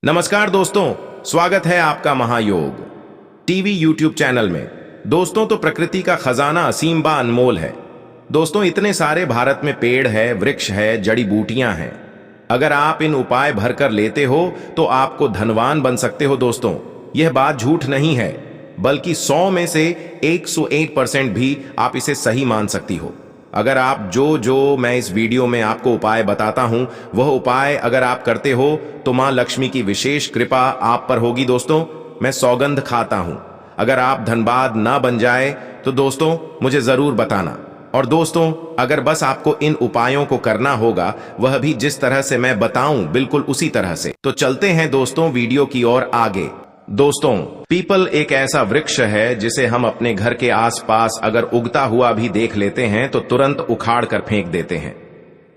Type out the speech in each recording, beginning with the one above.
नमस्कार दोस्तों, स्वागत है आपका महायोग टीवी यूट्यूब चैनल में। दोस्तों, तो प्रकृति का खजाना असीम बा अनमोल है। दोस्तों, इतने सारे भारत में पेड़ है, वृक्ष है, जड़ी बूटियां हैं। अगर आप इन उपाय भरकर लेते हो तो आपको धनवान बन सकते हो। दोस्तों, यह बात झूठ नहीं है, बल्कि 100 में से 101% भी आप इसे सही मान सकती हो। अगर आप जो मैं इस वीडियो में आपको उपाय बताता हूं, वह उपाय अगर आप करते हो तो मां लक्ष्मी की विशेष कृपा आप पर होगी। दोस्तों, मैं सौगंध खाता हूं। अगर आप धनबाद ना बन जाए तो दोस्तों मुझे जरूर बताना। और दोस्तों, अगर बस आपको इन उपायों को करना होगा, वह भी जिस तरह से मैं बताऊं बिल्कुल उसी तरह से। तो चलते हैं दोस्तों वीडियो की ओर आगे। दोस्तों, पीपल एक ऐसा वृक्ष है जिसे हम अपने घर के आसपास अगर उगता हुआ भी देख लेते हैं तो तुरंत उखाड़ कर फेंक देते हैं।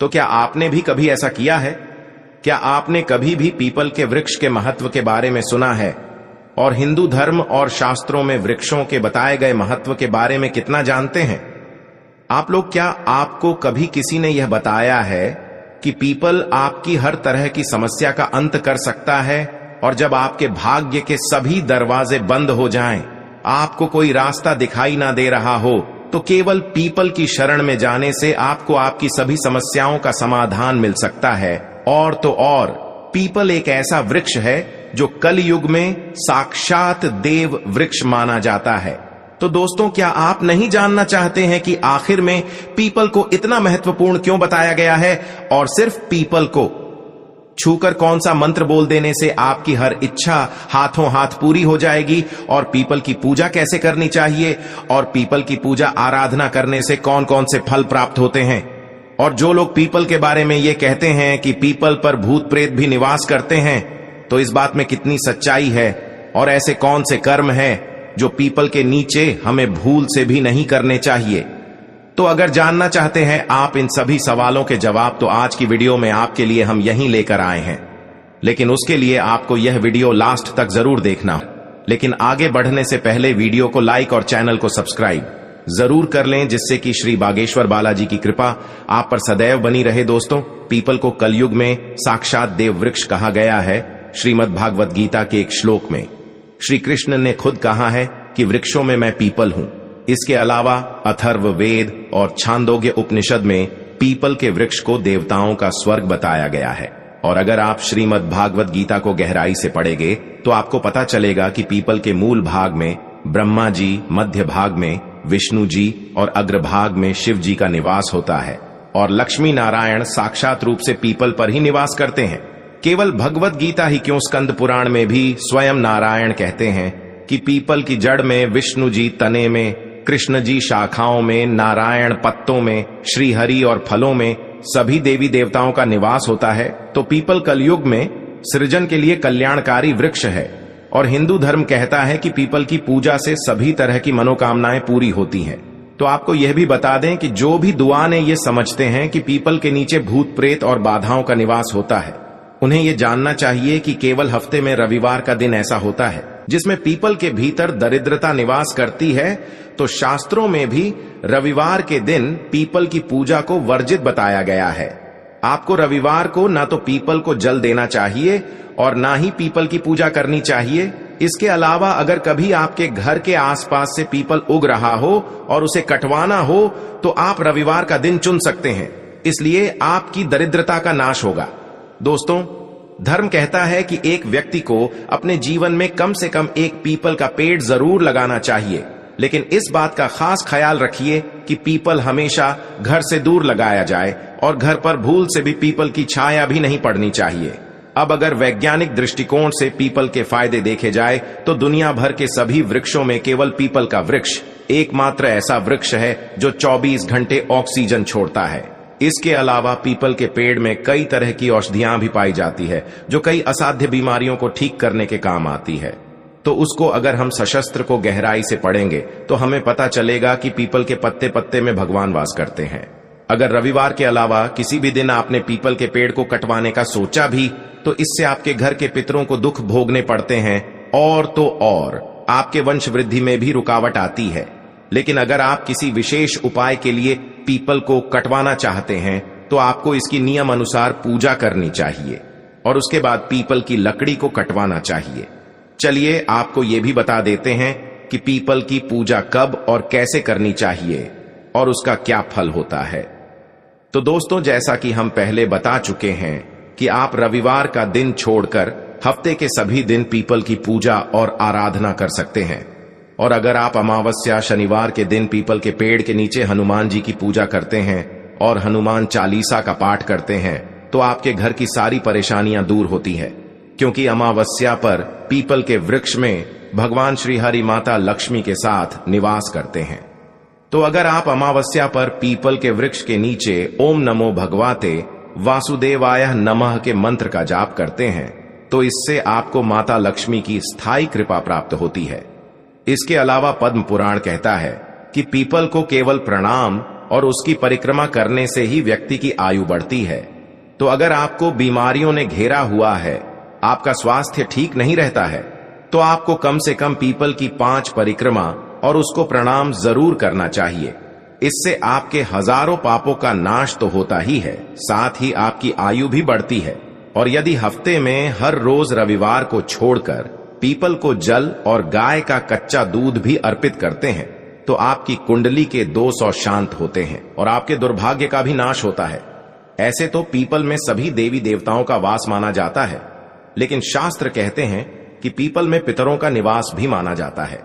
तो क्या आपने भी कभी ऐसा किया है? क्या आपने कभी भी पीपल के वृक्ष के महत्व के बारे में सुना है? और हिंदू धर्म और शास्त्रों में वृक्षों के बताए गए महत्व के बारे में कितना जानते हैं आप लोग? क्या आपको कभी किसी ने यह बताया है कि पीपल आपकी हर तरह की समस्या का अंत कर सकता है? और जब आपके भाग्य के सभी दरवाजे बंद हो जाएं, आपको कोई रास्ता दिखाई ना दे रहा हो, तो केवल पीपल की शरण में जाने से आपको आपकी सभी समस्याओं का समाधान मिल सकता है। और तो और, पीपल एक ऐसा वृक्ष है जो कलयुग में साक्षात देव वृक्ष माना जाता है। तो दोस्तों, क्या आप नहीं जानना चाहते हैं कि आखिर में पीपल को इतना महत्वपूर्ण क्यों बताया गया है? और सिर्फ पीपल को छूकर कौन सा मंत्र बोल देने से आपकी हर इच्छा हाथों हाथ पूरी हो जाएगी? और पीपल की पूजा कैसे करनी चाहिए? और पीपल की पूजा आराधना करने से कौन कौन से फल प्राप्त होते हैं? और जो लोग पीपल के बारे में ये कहते हैं कि पीपल पर भूत प्रेत भी निवास करते हैं, तो इस बात में कितनी सच्चाई है? और ऐसे कौन से कर्म हैं जो पीपल के नीचे हमें भूल से भी नहीं करने चाहिए? तो अगर जानना चाहते हैं आप इन सभी सवालों के जवाब, तो आज की वीडियो में आपके लिए हम यहीं लेकर आए हैं। लेकिन उसके लिए आपको यह वीडियो लास्ट तक जरूर देखना। लेकिन आगे बढ़ने से पहले वीडियो को लाइक और चैनल को सब्सक्राइब जरूर कर लें, जिससे कि श्री बागेश्वर बालाजी की कृपा आप पर सदैव बनी रहे। दोस्तों, पीपल को कलयुग में साक्षात देव वृक्ष कहा गया है। श्रीमद् भागवत गीता के एक श्लोक में श्री कृष्ण ने खुद कहा है कि वृक्षों में मैं पीपल हूं। इसके अलावा अथर्व वेद और छांदोग्य उपनिषद में पीपल के वृक्ष को देवताओं का स्वर्ग बताया गया है। और अगर आप श्रीमद् भागवत गीता को गहराई से पढ़ेंगे तो आपको पता चलेगा कि पीपल के मूल भाग में ब्रह्मा जी, मध्य भाग में विष्णु जी और अग्रभाग में शिव जी का निवास होता है। और लक्ष्मी नारायण साक्षात रूप से पीपल पर ही निवास करते हैं। केवल भगवत गीता ही क्यों, स्कंद पुराण में भी स्वयं नारायण कहते हैं कि पीपल की जड़ में, विष्णु जी तने में, कृष्ण जी शाखाओं में, नारायण पत्तों में, श्री हरि और फलों में सभी देवी देवताओं का निवास होता है। तो पीपल कलयुग में सृजन के लिए कल्याणकारी वृक्ष है। और हिंदू धर्म कहता है कि पीपल की पूजा से सभी तरह की मनोकामनाएं पूरी होती हैं। तो आपको यह भी बता दें कि जो भी दुआने ये समझते हैं कि पीपल के नीचे भूत प्रेत और बाधाओं का निवास होता है, उन्हें यह जानना चाहिए कि केवल हफ्ते में रविवार का दिन ऐसा होता है जिसमें पीपल के भीतर दरिद्रता निवास करती है। तो शास्त्रों में भी रविवार के दिन पीपल की पूजा को वर्जित बताया गया है। आपको रविवार को ना तो पीपल को जल देना चाहिए और ना ही पीपल की पूजा करनी चाहिए। इसके अलावा अगर कभी आपके घर के आसपास से पीपल उग रहा हो और उसे कटवाना हो, तो आप रविवार का दिन चुन सकते हैं। इसलिए आपकी दरिद्रता का नाश होगा। दोस्तों, धर्म कहता है कि एक व्यक्ति को अपने जीवन में कम से कम एक पीपल का पेड़ जरूर लगाना चाहिए। लेकिन इस बात का खास ख्याल रखिए कि पीपल हमेशा घर से दूर लगाया जाए और घर पर भूल से भी पीपल की छाया भी नहीं पड़नी चाहिए। अब अगर वैज्ञानिक दृष्टिकोण से पीपल के फायदे देखे जाए तो दुनिया भर के सभी वृक्षों में केवल पीपल का वृक्ष एकमात्र ऐसा वृक्ष है जो 24 घंटे ऑक्सीजन छोड़ता है। इसके अलावा पीपल के पेड़ में कई तरह की औषधियां भी पाई जाती है जो कई असाध्य बीमारियों को ठीक करने के काम आती है। तो उसको अगर हम सशस्त्र को गहराई से पढ़ेंगे तो हमें पता चलेगा कि पीपल के पत्ते पत्ते में भगवान वास करते हैं। अगर रविवार के अलावा किसी भी दिन आपने पीपल के पेड़ को कटवाने का सोचा भी, तो इससे आपके घर के पितरों को दुख भोगने पड़ते हैं। और तो और आपके वंश वृद्धि में भी रुकावट आती है। लेकिन अगर आप किसी विशेष उपाय के लिए पीपल को कटवाना चाहते हैं तो आपको इसकी नियम अनुसार पूजा करनी चाहिए। और उसके बाद पीपल की लकड़ी को कटवाना चाहिए। चलिए आपको यह भी बता देते हैं कि पीपल की पूजा कब और कैसे करनी चाहिए और उसका क्या फल होता है। तो दोस्तों, जैसा कि हम पहले बता चुके हैं कि आप रविवार का दिन छोड़कर हफ्ते के सभी दिन पीपल की पूजा और आराधना कर सकते हैं। और अगर आप अमावस्या शनिवार के दिन पीपल के पेड़ के नीचे हनुमान जी की पूजा करते हैं और हनुमान चालीसा का पाठ करते हैं तो आपके घर की सारी परेशानियां दूर होती है, क्योंकि अमावस्या पर पीपल के वृक्ष में भगवान श्री हरि माता लक्ष्मी के साथ निवास करते हैं। तो अगर आप अमावस्या पर पीपल के वृक्ष के नीचे ओम नमो भगवते वासुदेवाय नमः के मंत्र का जाप करते हैं तो इससे आपको माता लक्ष्मी की स्थायी कृपा प्राप्त होती है। इसके अलावा पद्म पुराण कहता है कि पीपल को केवल प्रणाम और उसकी परिक्रमा करने से ही व्यक्ति की आयु बढ़ती है। तो अगर आपको बीमारियों ने घेरा हुआ है, आपका स्वास्थ्य ठीक नहीं रहता है, तो आपको कम से कम पीपल की 5 परिक्रमा और उसको प्रणाम जरूर करना चाहिए। इससे आपके हजारों पापों का नाश तो होता ही है, साथ ही आपकी आयु भी बढ़ती है। और यदि हफ्ते में हर रोज रविवार को छोड़कर पीपल को जल और गाय का कच्चा दूध भी अर्पित करते हैं तो आपकी कुंडली के 200 शांत होते हैं और आपके दुर्भाग्य का भी नाश होता है। ऐसे तो पीपल में सभी देवी देवताओं का वास माना जाता है, लेकिन शास्त्र कहते हैं कि पीपल में पितरों का निवास भी माना जाता है।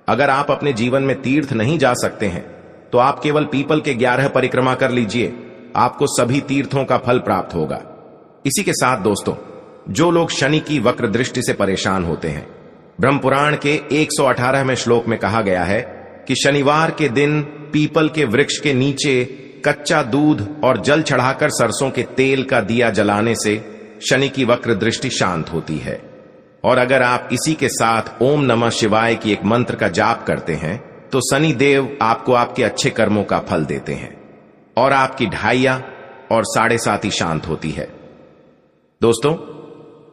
अगर आप अपने जीवन में तीर्थ नहीं जा सकते हैं तो आप केवल पीपल के 11 परिक्रमा कर लीजिए, आपको सभी तीर्थों का फल प्राप्त होगा। इसी के साथ दोस्तों, जो लोग शनि की वक्र दृष्टि से परेशान होते हैं, ब्रह्म पुराण के 118वें श्लोक में कहा गया है कि शनिवार के दिन पीपल के वृक्ष के नीचे कच्चा दूध और जल चढ़ाकर सरसों के तेल का दिया जलाने से शनि की वक्र दृष्टि शांत होती है। और अगर आप इसी के साथ ओम नमः शिवाय की एक मंत्र का जाप करते हैं तो शनि देव आपको आपके अच्छे कर्मों का फल देते हैं और आपकी ढाइया और 7.5 शांत होती है। दोस्तों,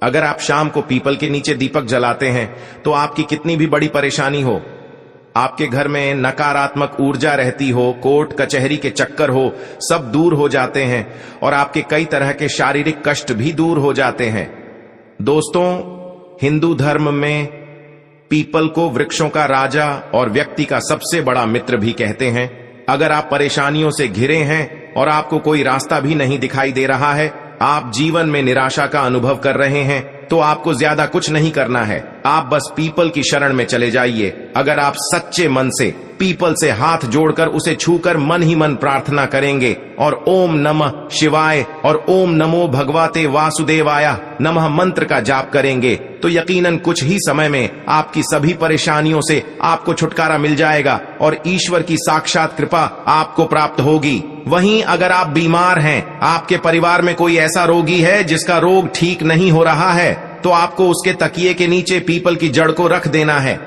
अगर आप शाम को पीपल के नीचे दीपक जलाते हैं तो आपकी कितनी भी बड़ी परेशानी हो, आपके घर में नकारात्मक ऊर्जा रहती हो, कोर्ट कचहरी के चक्कर हो, सब दूर हो जाते हैं और आपके कई तरह के शारीरिक कष्ट भी दूर हो जाते हैं। दोस्तों, हिंदू धर्म में पीपल को वृक्षों का राजा और व्यक्ति का सबसे बड़ा मित्र भी कहते हैं। अगर आप परेशानियों से घिरे हैं और आपको कोई रास्ता भी नहीं दिखाई दे रहा है, आप जीवन में निराशा का अनुभव कर रहे हैं, तो आपको ज्यादा कुछ नहीं करना है, आप बस पीपल की शरण में चले जाइए। अगर आप सच्चे मन से पीपल से हाथ जोड़कर उसे छूकर मन ही मन प्रार्थना करेंगे और ओम नमः शिवाय और ओम नमो भगवते वासुदेवाय नमः मंत्र का जाप करेंगे तो यकीनन कुछ ही समय में आपकी सभी परेशानियों से आपको छुटकारा मिल जाएगा और ईश्वर की साक्षात कृपा आपको प्राप्त होगी। वहीं अगर आप बीमार हैं, आपके परिवार में कोई ऐसा रोगी है जिसका रोग ठीक नहीं हो रहा है, तो आपको उसके तकिए के नीचे पीपल की जड़ को रख देना है।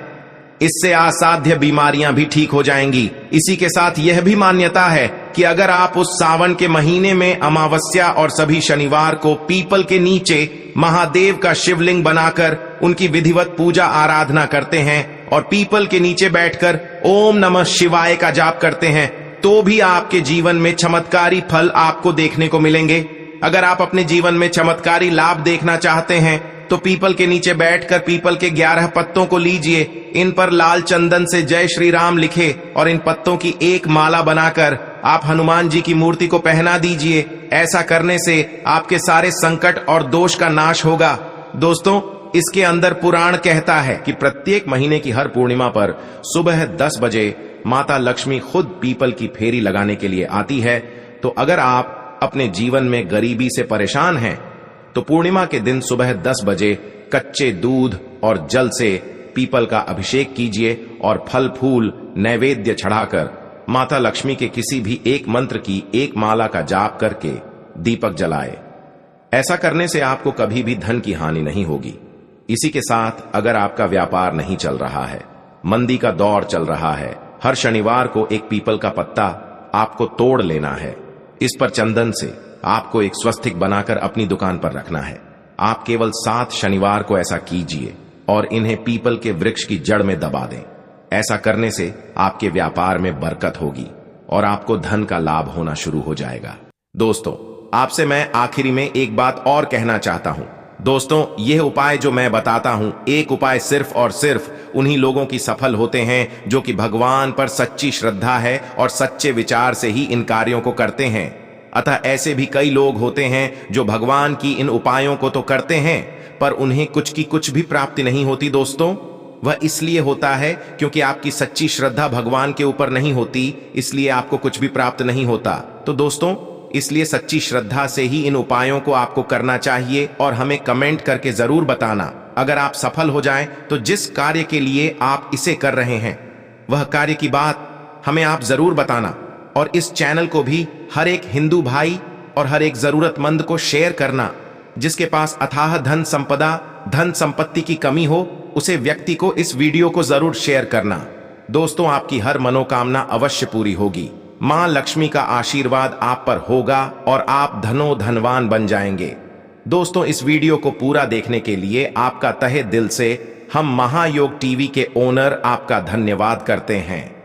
इससे असाध्य बीमारियां भी ठीक हो जाएंगी। इसी के साथ यह भी मान्यता है कि अगर आप उस सावन के महीने में अमावस्या और सभी शनिवार को पीपल के नीचे महादेव का शिवलिंग बनाकर उनकी विधिवत पूजा आराधना करते हैं और पीपल के नीचे बैठकर ओम नमः शिवाय का जाप करते हैं तो भी आपके जीवन में चमत्कारी फल आपको देखने को मिलेंगे। अगर आप अपने जीवन में चमत्कारी लाभ देखना चाहते हैं तो पीपल के नीचे बैठकर पीपल के 11 पत्तों को लीजिए, इन पर लाल चंदन से जय श्री राम लिखे और इन पत्तों की एक माला बनाकर आप हनुमान जी की मूर्ति को पहना दीजिए। ऐसा करने से आपके सारे संकट और दोष का नाश होगा। दोस्तों, इसके अंदर पुराण कहता है कि प्रत्येक महीने की हर पूर्णिमा पर सुबह 10 बजे माता लक्ष्मी खुद पीपल की फेरी लगाने के लिए आती है। तो अगर आप अपने जीवन में गरीबी से परेशान हैं तो पूर्णिमा के दिन सुबह 10 बजे कच्चे दूध और जल से पीपल का अभिषेक कीजिए और फल फूल नैवेद्य चढ़ाकर माता लक्ष्मी के किसी भी एक मंत्र की एक माला का जाप करके दीपक जलाए। ऐसा करने से आपको कभी भी धन की हानि नहीं होगी। इसी के साथ अगर आपका व्यापार नहीं चल रहा है, मंदी का दौर चल रहा है, हर शनिवार को एक पीपल का पत्ता आपको तोड़ लेना है। इस पर चंदन से आपको एक स्वस्तिक बनाकर अपनी दुकान पर रखना है। आप केवल 7 शनिवार को ऐसा कीजिए और इन्हें पीपल के वृक्ष की जड़ में दबा दें। ऐसा करने से आपके व्यापार में बरकत होगी और आपको धन का लाभ होना शुरू हो जाएगा। दोस्तों, आपसे मैं आखिरी में एक बात और कहना चाहता हूं दोस्तों, यह उपाय जो मैं बताता हूं, एक उपाय सिर्फ और सिर्फ उन्हीं लोगों की सफल होते हैं जो कि भगवान पर सच्ची श्रद्धा है और सच्चे विचार से ही इन कार्यों को करते हैं। अतः ऐसे भी कई लोग होते हैं जो भगवान की इन उपायों को तो करते हैं, पर उन्हें कुछ की कुछ भी प्राप्ति नहीं होती। दोस्तों, वह इसलिए होता है क्योंकि आपकी सच्ची श्रद्धा भगवान के ऊपर नहीं होती, इसलिए आपको कुछ भी प्राप्त नहीं होता। तो दोस्तों, इसलिए सच्ची श्रद्धा से ही इन उपायों को आपको करना चाहिए और हमें कमेंट करके जरूर बताना अगर आप सफल हो जाएं तो जिस कार्य के लिए आप इसे कर रहे हैं वह कार्य की बात हमें आप जरूर बताना। और इस चैनल को भी हर एक हिंदू भाई और हर एक जरूरतमंद को शेयर करना। जिसके पास अथाह धन संपदा, धन संपत्ति की कमी हो, उसे व्यक्ति को इस वीडियो को जरूर शेयर करना। दोस्तों, आपकी हर मनोकामना अवश्य पूरी होगी। मां लक्ष्मी का आशीर्वाद आप पर होगा और आप धनो धनवान बन जाएंगे। दोस्तों, इस वीडियो को पूरा देखने के लिए आपका तहे दिल से हम महायोग टीवी के ओनर आपका धन्यवाद करते हैं।